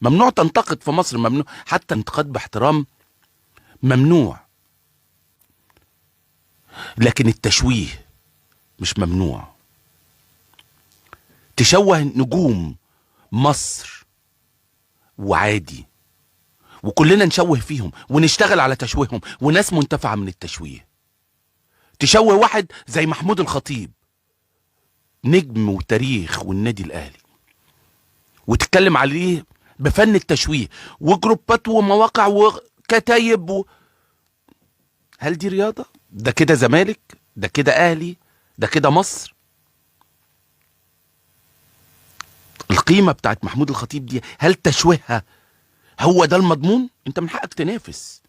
ممنوع تنتقد في مصر، ممنوع حتى انتقاد باحترام، ممنوع. لكن التشويه مش ممنوع. تشوه نجوم مصر وعادي، وكلنا نشوه فيهم ونشتغل على تشويههم، وناس منتفعة من التشويه. تشوه واحد زي محمود الخطيب، نجم وتاريخ والنادي الاهلي، وتتكلم عليه بفن التشويه وجروبات ومواقع وكتايب هل دي رياضة؟ ده كده زمالك؟ ده كده اهلي؟ ده كده مصر؟ القيمة بتاعت محمود الخطيب دي هل تشويهها هو ده المضمون؟ انت من حقك تنافس،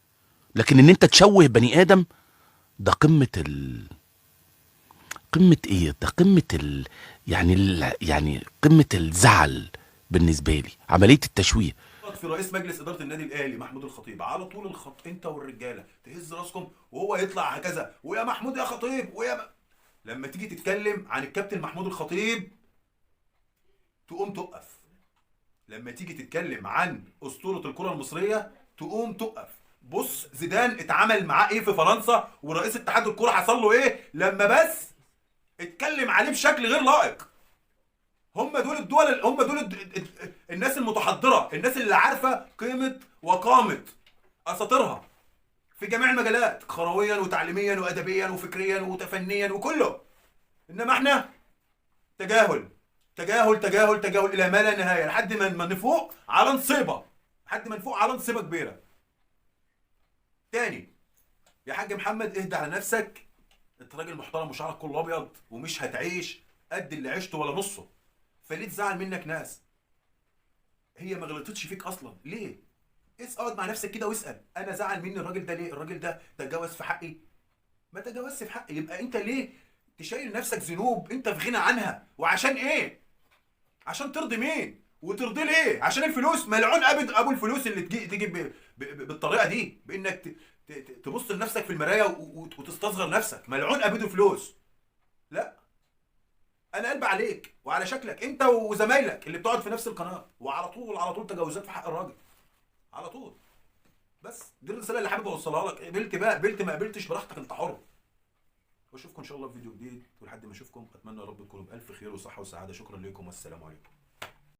لكن ان انت تشوه بني ادم، ده قمة قمة ايه؟ ده قمة يعني قمة الزعل بالنسبة لي عملية التشويه. في رئيس مجلس اداره النادي الاهلي محمود الخطيب على طول الخط، انت والرجاله تهز راسكم وهو يطلع هكذا، ويا محمود يا خطيب لما تيجي تتكلم عن الكابتن محمود الخطيب تقوم تقف. لما تيجي تتكلم عن اسطوره الكره المصريه تقوم تقف. بص زيدان اتعمل معاه ايه في فرنسا، ورئيس اتحاد الكره حصل له ايه لما بس اتكلم عليه بشكل غير لائق. هم دول الدول، هم دول الناس المتحضره، الناس اللي عارفه قيمه وقامه اساطيرها في جميع المجالات، كرويا وتعليميا وادبيا وفكريا وتفنيا وكله. انما احنا تجاهل تجاهل تجاهل تجاهل الى ما لا نهايه، لحد ما نفوق على نصيبه، لحد ما نفوق على نصيبه كبيره. تاني يا حاج محمد اهدى على نفسك، انت راجل محترم وشعرك كله ابيض، ومش هتعيش قد اللي عشته ولا نصه. فليه تزعل منك ناس هي ما غلطتش فيك اصلا؟ ليه؟ اقعد مع نفسك كده واسال، انا زعل مني الراجل ده ليه؟ الراجل ده تجاوز في حقي؟ ما تجاوزش في حقي، يبقى انت ليه تشيل نفسك ذنوب انت في غنى عنها؟ وعشان ايه؟ عشان ترضي مين؟ وترضي ليه؟ عشان الفلوس؟ ملعون ابو الفلوس اللي تيجي بالطريقه دي، بانك تبص لنفسك في المرايه وتستصغر نفسك. ملعون ابو الفلوس. لا، انا قلب عليك وعلى شكلك انت وزمايلك اللي بتقعد في نفس القناه، وعلى طول على طول تجاوزات في حق الراجل على طول. بس دي الرساله اللي حابب اوصلها لك. قبلت بقى قبلت، ما قبلتش براحتك، انت حر. واشوفكم ان شاء الله في فيديو جديد، ولحد ما اشوفكم اتمنى يا رب تكونوا بالف خير وصحه وسعاده. شكرا لكم والسلام عليكم.